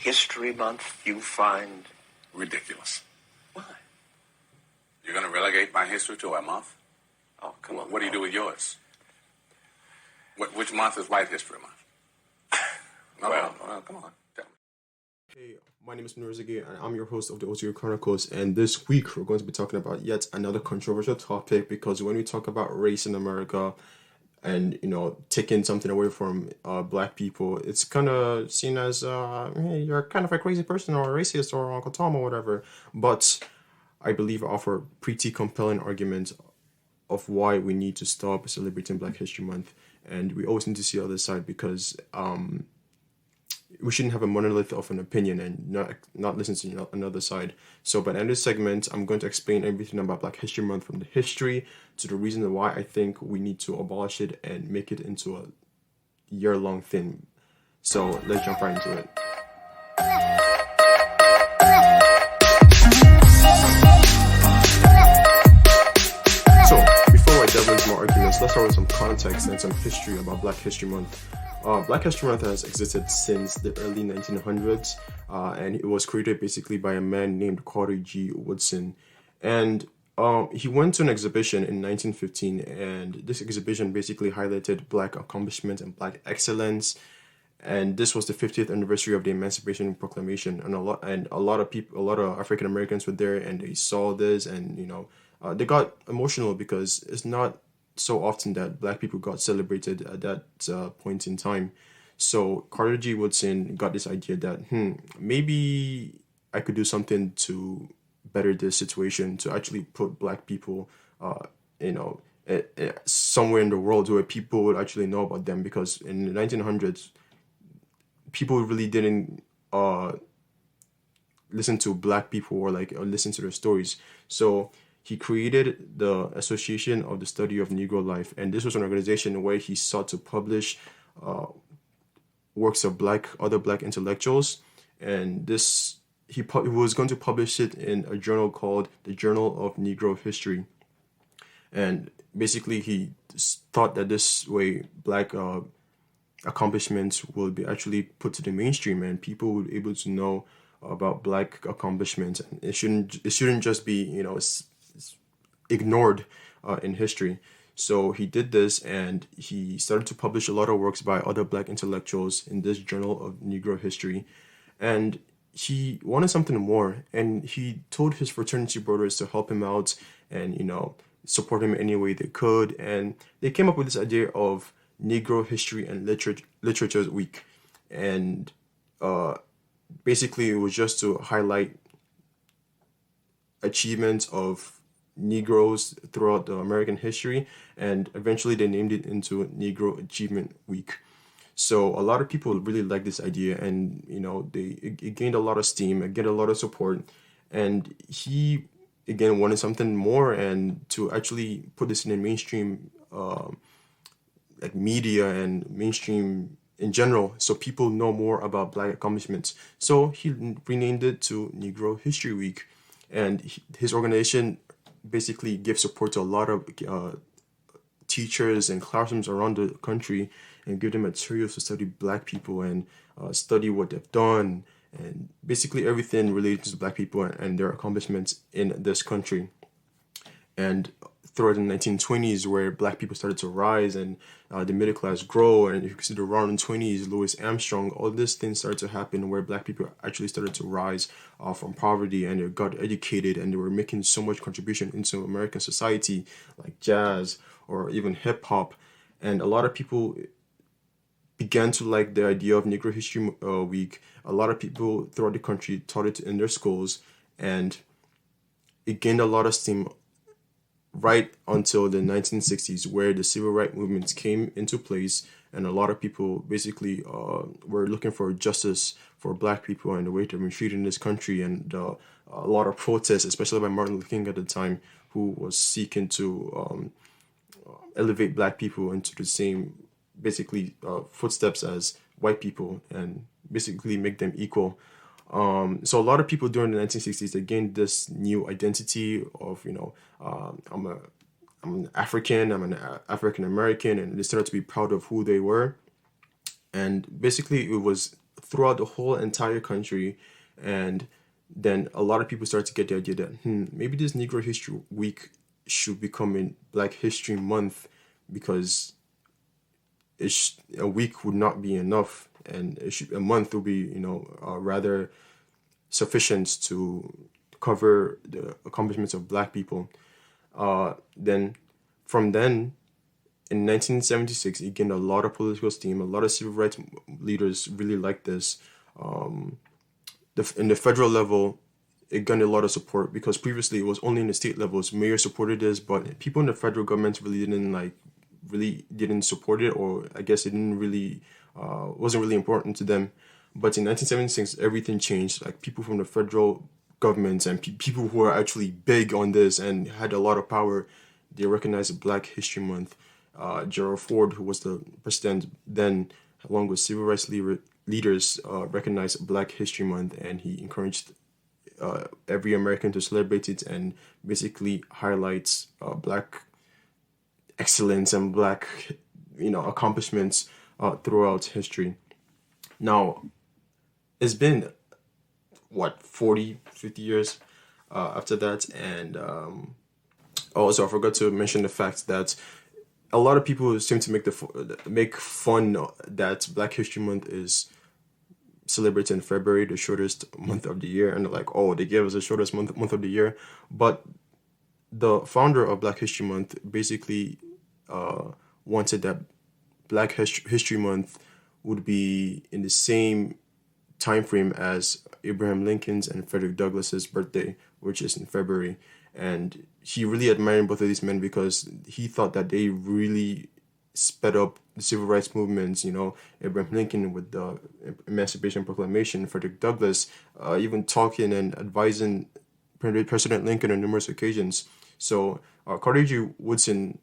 History Month you find ridiculous. Why? You're going to relegate my history to a month? Oh, come on. What do you do with yours? Which month is White History Month? Well, come on. Tell me. Hey, my name is Nurzagi, and I'm your host of the OTO Chronicles. And this week, we're going to be talking about yet another controversial topic, because when we talk about race in America and, taking something away from black people, it's kind of seen as, hey, you're kind of a crazy person or a racist or Uncle Tom or whatever. But I believe I offer pretty compelling arguments of why we need to stop celebrating Black History Month. And we always need to see the other side, because we shouldn't have a monolith of an opinion and not listen to another side. So by the end of this segment, I'm going to explain everything about Black History Month, from the history to the reason why I think we need to abolish it and make it into a year-long thing. So let's jump right into it. So before I delve into more arguments, let's start with some context and some history about Black History Month. Black History Month has existed since the early 1900s, and it was created basically by a man named Carter G. Woodson. And he went to an exhibition in 1915, and this exhibition basically highlighted Black accomplishments and Black excellence. And this was the 50th anniversary of the Emancipation Proclamation, and a lot of African Americans were there, and they saw this, and they got emotional, because it's not so often that Black people got celebrated at that point in time. So Carter G. Woodson got this idea that maybe I could do something to better this situation, to actually put Black people somewhere in the world where people would actually know about them, because in the 1900s people really didn't listen to Black people or listen to their stories. So he created the Association of the Study of Negro Life, and this was an organization where he sought to publish works of other Black intellectuals, and he was going to publish it in a journal called the Journal of Negro History. And basically, he thought that this way Black accomplishments will be actually put to the mainstream, and people would be able to know about Black accomplishments, and it shouldn't just be ignored in history. So he did this, and he started to publish a lot of works by other Black intellectuals in this Journal of Negro History. And he wanted something more, and he told his fraternity brothers to help him out and support him any way they could. And they came up with this idea of Negro History and Literature Week. And basically it was just to highlight achievements of Negroes throughout the American history, and eventually they named it into Negro Achievement Week. So a lot of people really liked this idea, and it gained a lot of steam, it gained a lot of support, and he again wanted something more, and to actually put this in the mainstream media and mainstream in general, so people know more about Black accomplishments. So he renamed it to Negro History Week, and his organization basically gives support to a lot of teachers and classrooms around the country, and give them materials to study Black people and study what they've done, and basically everything related to Black people and their accomplishments in this country. And throughout the 1920s, where Black people started to rise and the middle class grow, and you can see the roaring 20s, Louis Armstrong, all these things started to happen where Black people actually started to rise from poverty, and they got educated, and they were making so much contribution into American society, like jazz or even hip hop. And a lot of people began to like the idea of Negro History Week. A lot of people throughout the country taught it in their schools, and it gained a lot of steam right until the 1960s, where the civil rights movements came into place, and a lot of people basically were looking for justice for Black people and the way they've been treated in this country, and a lot of protests, especially by Martin Luther King at the time, who was seeking to elevate Black people into the same basically footsteps as white people and basically make them equal. So a lot of people during the 1960s, they gained this new identity of, I'm an African, I'm an African American, and they started to be proud of who they were. And basically it was throughout the whole entire country, and then a lot of people start to get the idea that maybe this Negro History Week should become in Black History Month, because a week would not be enough, and a month would be rather sufficient to cover the accomplishments of Black people. Then from then in 1976, it gained a lot of political steam. A lot of civil rights leaders really liked this. In the federal level, it gained a lot of support, because previously it was only in the state levels. Mayors supported this, but people in the federal government really didn't support it, or I guess it didn't really wasn't really important to them. But in 1976, everything changed. Like, people from the federal government and people who are actually big on this and had a lot of power, they recognized Black History Month. Gerald Ford, who was the president then, along with civil rights leaders, recognized Black History Month, and he encouraged every American to celebrate it, and basically highlights Black excellence and Black accomplishments throughout history. Now, it's been 40, 50 years after that, and also I forgot to mention the fact that a lot of people seem to make fun that Black History Month is celebrated in February, the shortest month of the year, and they're like, oh, they gave us the shortest month of the year. But the founder of Black History Month basically wanted that Black History Month would be in the same time frame as Abraham Lincoln's and Frederick Douglass's birthday, which is in February. And he really admired both of these men, because he thought that they really sped up the civil rights movements. Abraham Lincoln with the Emancipation Proclamation, Frederick Douglass even talking and advising President Lincoln on numerous occasions. So Carter G. Woodson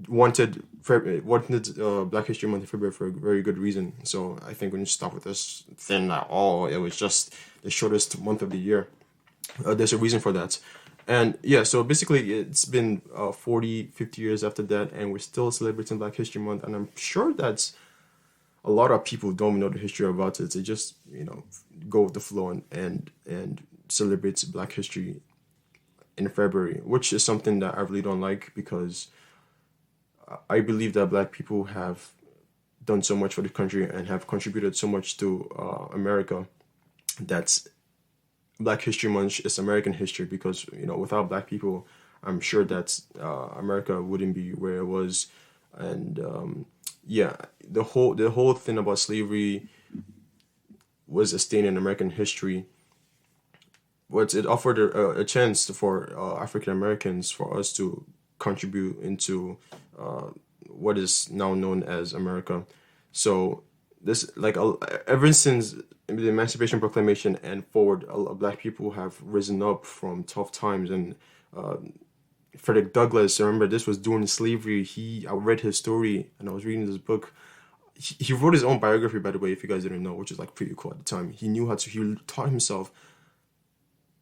wanted Black History Month in February for a very good reason. So I think we need to stop with this thing that, it was just the shortest month of the year. There's a reason for that. And yeah, so basically it's been 40, 50 years after that, and we're still celebrating Black History Month. And I'm sure that a lot of people don't know the history about it. They just, go with the flow and celebrate Black history in February, which is something that I really don't like, because I believe that Black people have done so much for the country and have contributed so much to America. That's Black History Month is American history, because without Black people, I'm sure that America wouldn't be where it was. And the whole thing about slavery was a stain in American history, but it offered a chance for African Americans, for us to contribute into what is now known as America. So this, ever since the Emancipation Proclamation and forward, Black people have risen up from tough times. And Frederick Douglass, I remember this was during slavery. I read his story, and I was reading this book. He wrote his own biography, by the way, if you guys didn't know, which is pretty cool at the time. He taught himself.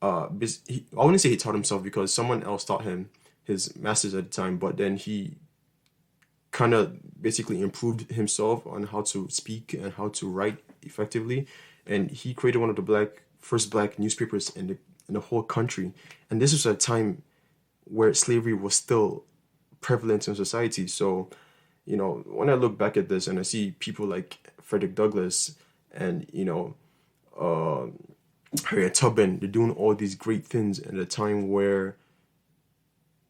I wouldn't say he taught himself, because someone else taught him, his masters at the time, but then he kind of basically improved himself on how to speak and how to write effectively. And he created one of the first black newspapers in the whole country. And this was a time where slavery was still prevalent in society. So, when I look back at this and I see people like Frederick Douglass and, Harriet Tubman, they're doing all these great things at a time where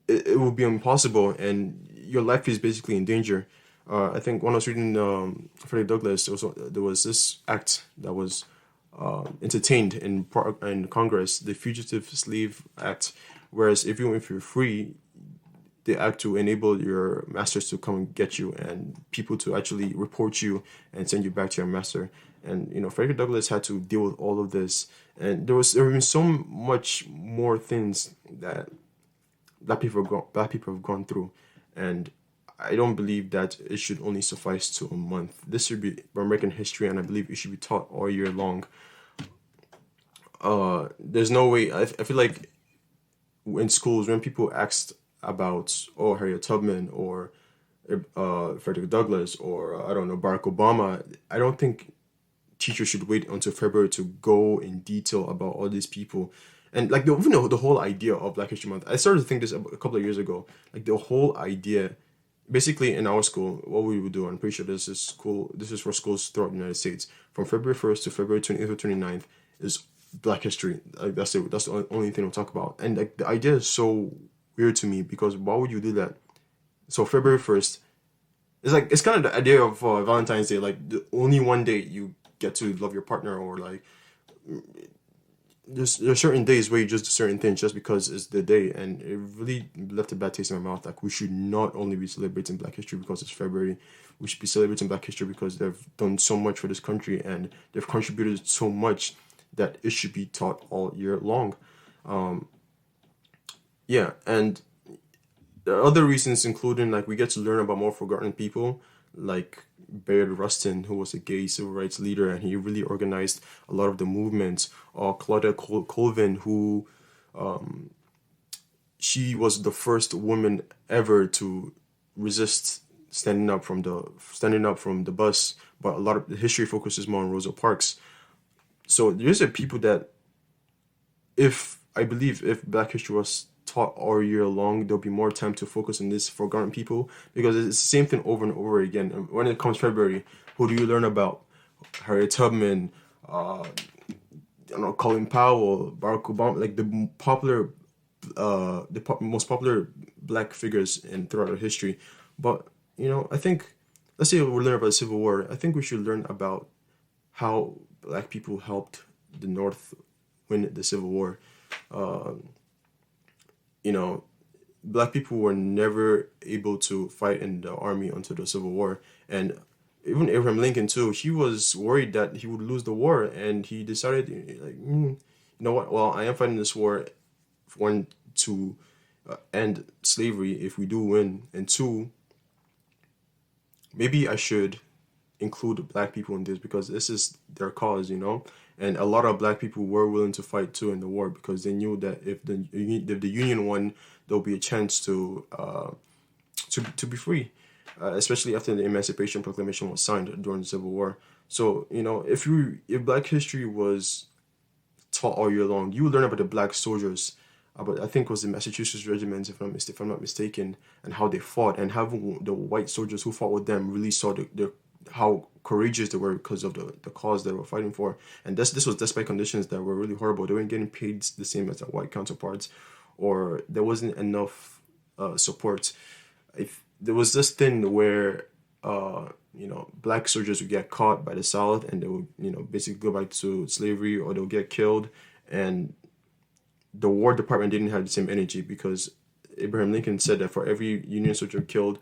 it would be impossible and your life is basically in danger. I think when I was reading Frederick Douglass, there was this act that was entertained in Congress, the Fugitive Slave Act. Whereas if you're free, they act to enable your masters to come and get you and people to actually report you and send you back to your master. And Frederick Douglass had to deal with all of this, and there have been so much more things that black people have gone through, and I don't believe that it should only suffice to a month. This should be American history, and I believe it should be taught all year long. There's no way. I feel like in schools when people asked about Harriet Tubman or Frederick Douglass or I don't know, Barack Obama, I don't think teachers should wait until February to go in detail about all these people. And like the whole idea of Black History Month, I started to think this a couple of years ago. Like the whole idea, basically in our school, what we would do, I'm pretty sure this is school. This is for schools throughout the United States, from February 1st to February 28th or 29th is Black History. Like that's the only thing we'll talk about. And like the idea is so weird to me because why would you do that? So February 1st, it's kind of the idea of Valentine's Day, like the only one day you get to love your partner, or like there's certain days where you just do certain things just because it's the day, and it really left a bad taste in my mouth. Like we should not only be celebrating Black History because it's February, we should be celebrating Black History because they've done so much for this country and they've contributed so much that it should be taught all year long. Yeah, and there are other reasons, including like we get to learn about more forgotten people, like Bayard Rustin, who was a gay civil rights leader, and he really organized a lot of the movements. Or Claudia Colvin, who she was the first woman ever to resist standing up from the bus. But a lot of the history focuses more on Rosa Parks. So there's a people that, if Black history was taught all year long, there'll be more time to focus on these forgotten people, because it's the same thing over and over again. And when it comes February, who do you learn about? Harriet Tubman, Colin Powell, Barack Obama, like the most popular Black figures in throughout our history. But I think, let's say we learn about the Civil War. I think we should learn about how Black people helped the North win the Civil War. Black people were never able to fight in the army until the Civil War. And even Abraham Lincoln too, he was worried that he would lose the war, and he decided, like, you know what? Well, I am fighting this war, one, to end slavery if we do win, and two, maybe I should include Black people in this because this is their cause, And a lot of Black people were willing to fight too in the war because they knew that if the Union won, there'll be a chance to be free, especially after the Emancipation Proclamation was signed during the Civil War. So if Black history was taught all year long, you would learn about the Black soldiers, about I think it was the Massachusetts regiments, if I'm not mistaken, and how they fought, and having the white soldiers who fought with them really saw how courageous they were because of the cause they were fighting for. And this was despite conditions that were really horrible. They weren't getting paid the same as their white counterparts, or there wasn't enough support. If there was this thing where Black soldiers would get caught by the South and they would basically go back to slavery, or they'll get killed, and the War Department didn't have the same energy because Abraham Lincoln said that for every Union soldier killed,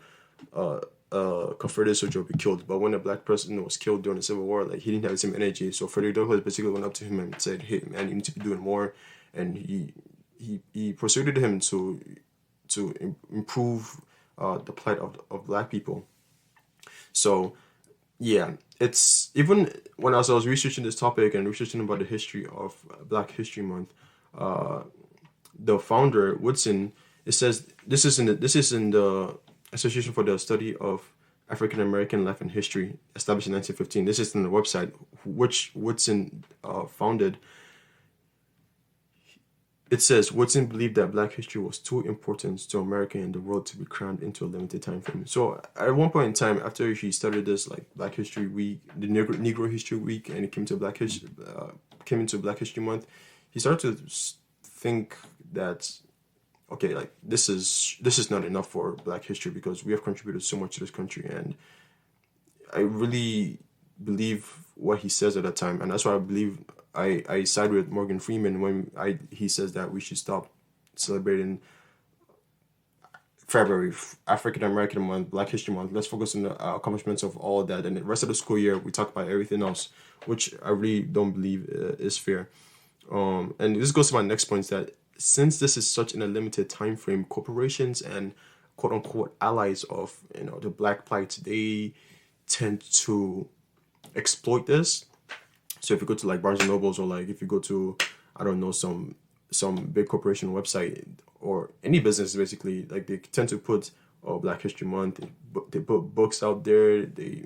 Confederate soldier would be killed. But when a Black person was killed during the Civil War, like, he didn't have the same energy. So Frederick Douglass basically went up to him and said, "Hey man, you need to be doing more," and he persuaded him to improve the plight of Black people. So yeah, it's even when I was researching this topic and researching about the history of Black History Month, the founder Woodson, it says this is in the Association for the Study of African American Life and History, established in 1915. This is in the website which Woodson founded. It says Woodson believed that Black history was too important to America and the world to be crammed into a limited time frame. So at one point in time, after he started this like Black History Week, the Negro History Week, and it came into Black History Month, he started to think that, okay, like this is not enough for Black history because we have contributed so much to this country. And I really believe what he says at that time, and that's why I believe I side with Morgan Freeman when he says that we should stop celebrating February, African American Month, Black History Month. Let's focus on the accomplishments of all that, and the rest of the school year we talk about everything else, which I really don't believe is fair. And this goes to my next point, is that since this is such in a limited time frame, corporations and quote unquote allies of the Black plight, they tend to exploit this. So if you go to like Barnes and Nobles, or like if you go to, I don't know, some big corporation website or any business, basically, like they tend to put Black History Month. They put books out there. They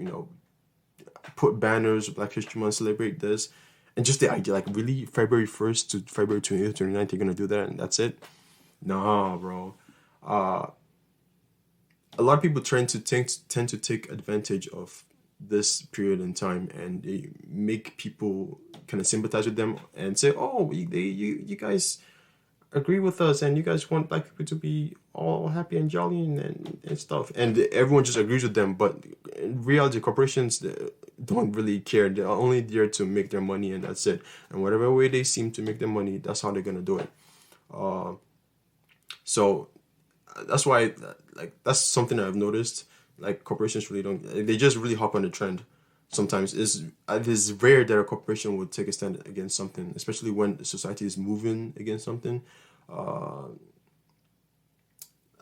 put banners, Black History Month, celebrate this, and just the idea, like really February 1st to February 28th, 29th, you're gonna do that and that's it? Nah, bro. A lot of people tend to take advantage of this period in time, and they make people kind of sympathize with them and say, "Oh, you guys agree with us, and you guys want Black people to be all happy and jolly and stuff," and everyone just agrees with them. But in reality, corporations don't really care. They're only there to make their money, and that's it. And whatever way they seem to make their money, that's how they're gonna do it. So that's why, like, that's something I've noticed. Like, corporations really don't. They just really hop on the trend. Sometimes it's rare that a corporation would take a stand against something, especially when society is moving against something. I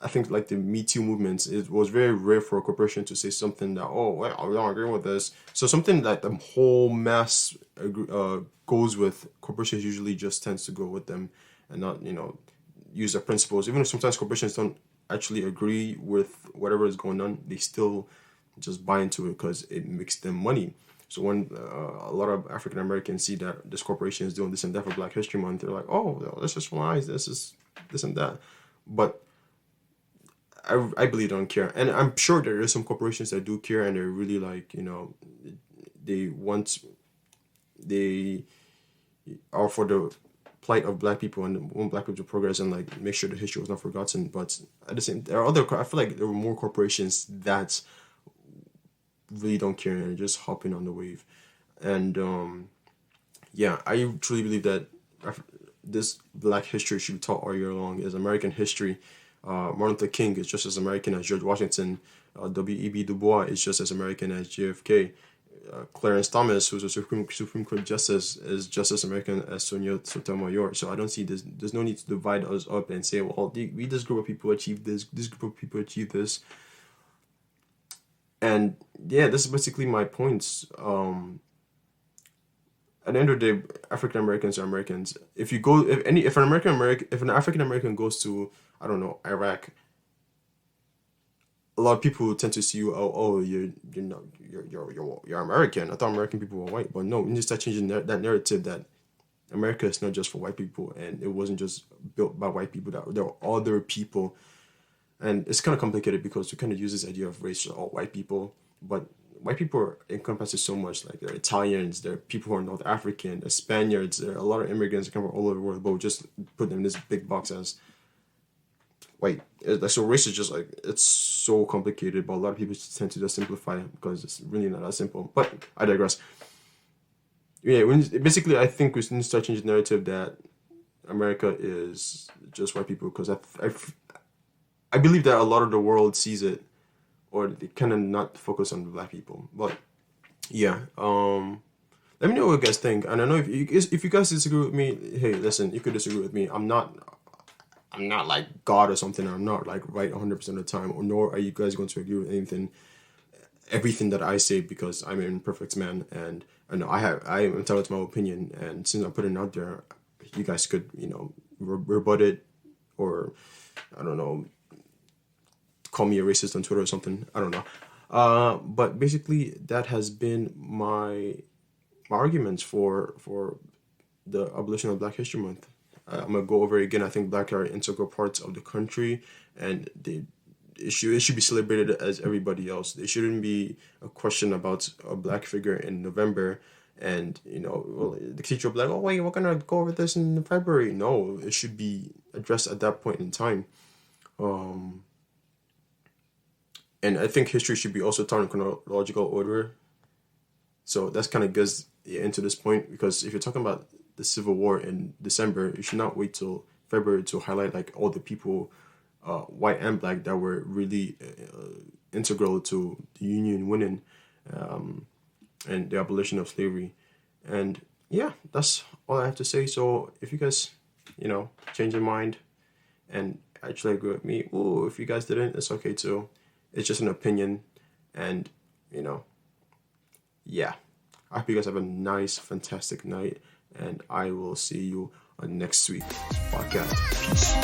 think like the Me Too movements, it was very rare for a corporation to say something that, oh, well, we don't agree with this. So something that the whole mass goes with, corporations usually just tends to go with them and not, use their principles. Even if sometimes corporations don't actually agree with whatever is going on, they still just buy into it because it makes them money. So when a lot of African Americans see that this corporation is doing this and that for Black History Month, they're like, oh, well, let's just realize this and that. But I believe they don't care. And I'm sure there is some corporations that do care, and they're really like, they are for the plight of Black people and want Black people to progress and like make sure the history was not forgotten. But at the same, I feel like there were more corporations that really don't care and just hopping on the wave. And I truly believe that this Black history should be taught all year long. As American history, Martin Luther King is just as American as George Washington. W.E.B. Du Bois is just as American as JFK. Clarence Thomas, who's a Supreme Court justice, is just as American as Sonia Sotomayor. So I don't see this. There's no need to divide us up and say, well, this group of people achieved this group of people achieved this. And yeah, this is basically my points. At the end of the day, African Americans are Americans. If an African American goes to, I don't know, Iraq, a lot of people tend to see you, you're American. I thought American people were white, but no, we need to start changing that narrative that America is not just for white people, and it wasn't just built by white people. That there were other people, and it's kind of complicated because we kind of use this idea of race, all white people, but white people encompasses so much. Like, there are Italians, there are people who are North African, there are Spaniards, there are a lot of immigrants that come from all over the world, but we just put them in this big box as white. So race is just like, it's so complicated, but a lot of people tend to just simplify it because it's really not that simple. But I digress. Yeah, basically I think we need to start changing the narrative that America is just white people, because I believe that a lot of the world sees it, or they kind of not focus on Black people. But yeah, let me know what you guys think. And I know if you guys disagree with me, hey, listen, you could disagree with me. I'm not like God or something. I'm not like right 100% of the time, or nor are you guys going to agree with everything that I say, because I'm an imperfect man, and I know I am entitled to my opinion. And since I'm putting it out there, you guys could rebut it, or I don't know, call me a racist on Twitter or something. I don't know. But basically, that has been my arguments for the abolition of Black History Month. I'm gonna go over it again. I think Black are integral parts of the country, and it should be celebrated as everybody else. There shouldn't be a question about a Black figure in November, and the teacher will be like, "Oh wait, we're gonna go over this in February." No, it should be addressed at that point in time. And I think history should be also taught in chronological order. So that's kind of goes into this point, because if you're talking about the Civil War in December, you should not wait till February to highlight like all the people, white and Black, that were really integral to the Union winning, and the abolition of slavery. And yeah, that's all I have to say. So if you guys, change your mind and actually agree with me, if you guys didn't, it's okay too. It's just an opinion, and yeah. I hope you guys have a nice, fantastic night, and I will see you on next week's podcast. Peace.